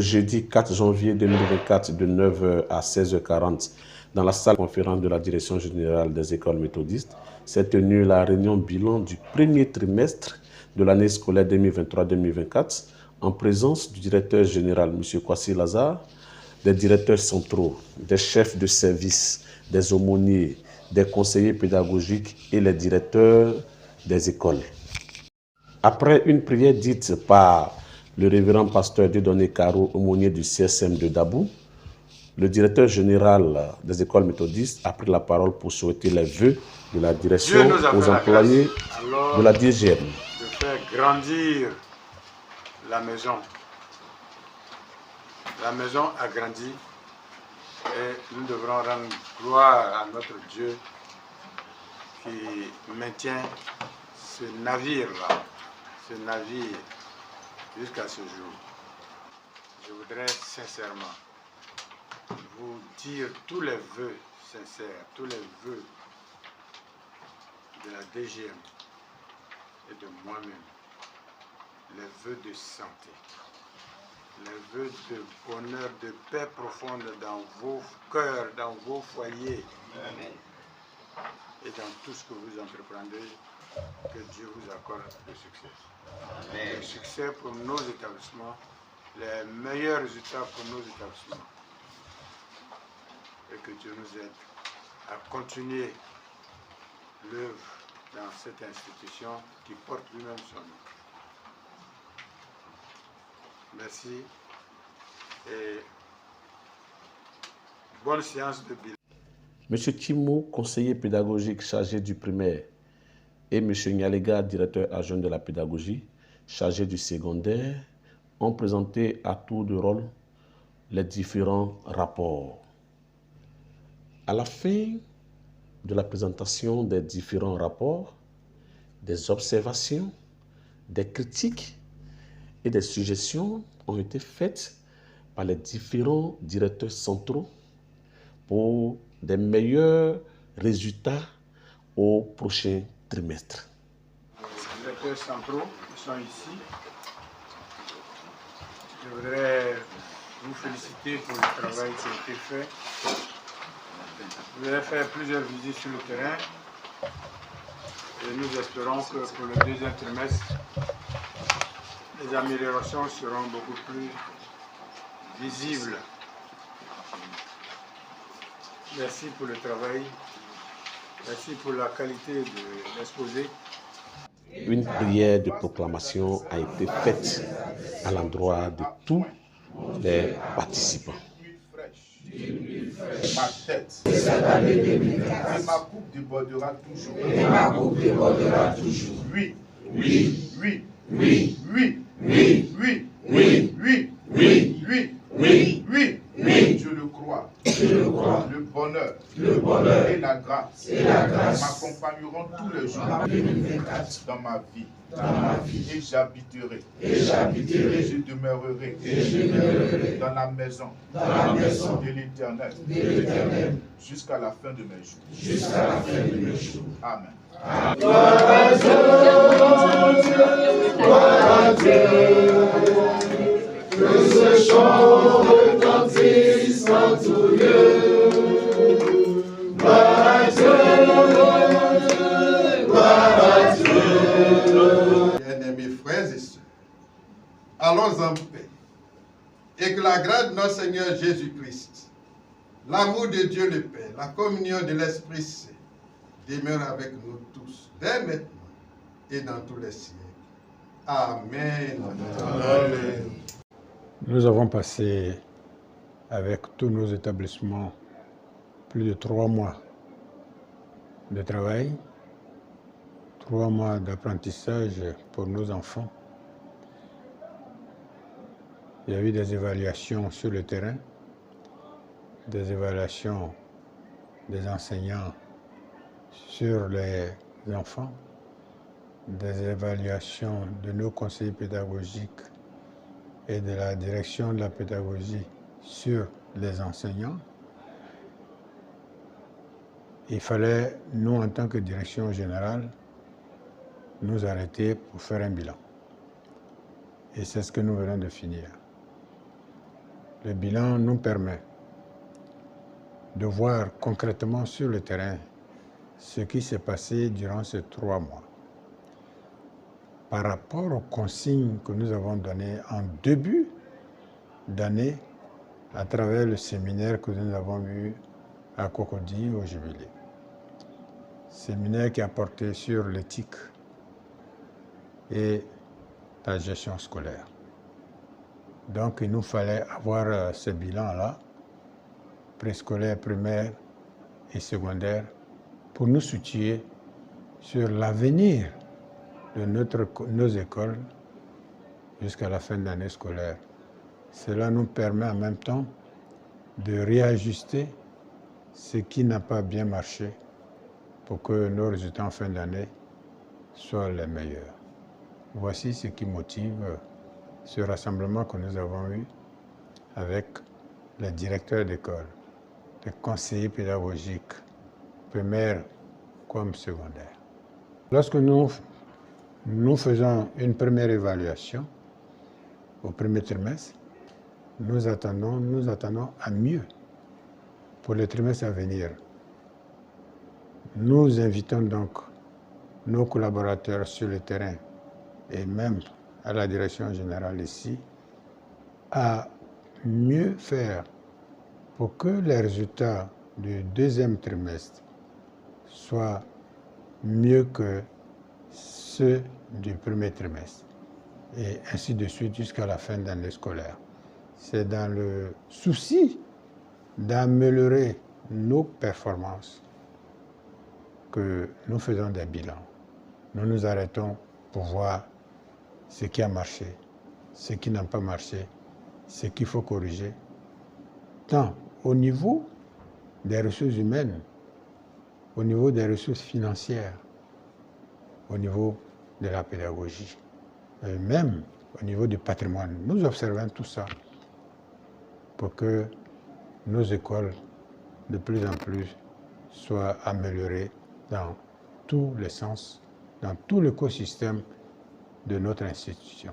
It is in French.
jeudi 4 janvier 2024 de 9h à 16h40 dans la salle de conférence de la Direction générale des écoles méthodistes s'est tenue la réunion bilan du premier trimestre de l'année scolaire 2023-2024 en présence du directeur général M. Kwasi Lazare, des directeurs centraux, des chefs de service, des aumôniers, des conseillers pédagogiques et les directeurs des écoles. Après une prière dite par le révérend pasteur Dieudonné Caro, aumônier du CSM de Dabou, le directeur général des écoles méthodistes a pris la parole pour souhaiter les vœux de la direction aux employés de la DGM. De faire grandir la maison. La maison a grandi et nous devrons rendre gloire à notre Dieu qui maintient ce navire-là, ce navire jusqu'à ce jour. Je voudrais sincèrement vous dire tous les vœux sincères, tous les vœux de la DGM et de moi-même, les vœux de santé, les vœux de bonheur, de paix profonde dans vos cœurs, dans vos foyers. Amen. Et dans tout ce que vous entreprendrez, que Dieu vous accorde le succès. Amen. Le succès pour nos établissements, les meilleurs résultats pour nos établissements. Et que Dieu nous aide à continuer l'œuvre dans cette institution qui porte lui-même son nom. Merci et bonne séance de bilan. M. Timo, conseiller pédagogique chargé du primaire, et M. Nyalega, directeur adjoint de la pédagogie, chargé du secondaire, ont présenté à tour de rôle les différents rapports. À la fin de la présentation des différents rapports, des observations, des critiques et des suggestions ont été faites par les différents directeurs centraux pour des meilleurs résultats au prochain trimestre. Les directeurs centraux qui sont ici, je voudrais vous féliciter pour le travail qui a été fait. Vous avez fait plusieurs visites sur le terrain et nous espérons que pour le deuxième trimestre, les améliorations seront beaucoup plus visibles. Merci pour le travail, merci pour la qualité de l'exposé. Une prière de proclamation a été faite à l'endroit de tous les participants. Ma tête et ma coupe débordera toujours. Et ma coupe débordera toujours. Oui, oui, oui, oui, oui, oui, oui, oui, oui, oui, oui, oui, oui, oui. Je le crois. Je le crois. Le bonheur et la grâce m'accompagneront tous les jours dans ma vie. Et j'habiterai. Et je demeurerai. Dans la maison. De l'Éternel. Jusqu'à la fin de mes jours. Amen. Gloire à Dieu, gloire à Dieu, que ce chant retentisse en tout lieu. Gloire à Dieu, gloire à Dieu. Bien-aimés frères et sœurs, allons en paix, et que la grâce de notre Seigneur Jésus-Christ, l'amour de Dieu le Père, la communion de l'Esprit Saint demeure avec nous tous, dès maintenant et dans tous les siècles. Amen. Amen. Nous avons passé avec tous nos établissements plus de 3 mois de travail, 3 mois d'apprentissage pour nos enfants. Il y a eu des évaluations sur le terrain, des évaluations des enseignants sur les enfants, des évaluations de nos conseillers pédagogiques et de la direction de la pédagogie sur les enseignants. Il fallait, nous, en tant que direction générale, nous arrêter pour faire un bilan. Et c'est ce que nous venons de finir. Le bilan nous permet de voir concrètement sur le terrain ce qui s'est passé durant ces 3 mois. Par rapport aux consignes que nous avons données en début d'année à travers le séminaire que nous avons eu à Cocody au Jubilé. Séminaire qui a porté sur l'éthique et la gestion scolaire. Donc il nous fallait avoir ce bilan-là, préscolaire, primaire et secondaire, pour nous situer sur l'avenir de nos écoles jusqu'à la fin de l'année scolaire. Cela nous permet en même temps de réajuster ce qui n'a pas bien marché pour que nos résultats en fin d'année soient les meilleurs. Voici ce qui motive ce rassemblement que nous avons eu avec les directeurs d'école, les conseillers pédagogiques, primaires comme secondaires. Lorsque nous faisons une première évaluation au premier trimestre, nous attendons à mieux pour les trimestres à venir. Nous invitons donc nos collaborateurs sur le terrain et même à la direction générale ici à mieux faire pour que les résultats du deuxième trimestre soient mieux que ceux du premier trimestre et ainsi de suite jusqu'à la fin de l'année scolaire. C'est dans le souci d'améliorer nos performances que nous faisons des bilans. Nous nous arrêtons pour voir ce qui a marché, ce qui n'a pas marché, ce qu'il faut corriger, tant au niveau des ressources humaines, au niveau des ressources financières, au niveau de la pédagogie, et même au niveau du patrimoine. Nous observons tout ça pour que nos écoles, de plus en plus, soient améliorées dans tous les sens, dans tout l'écosystème de notre institution.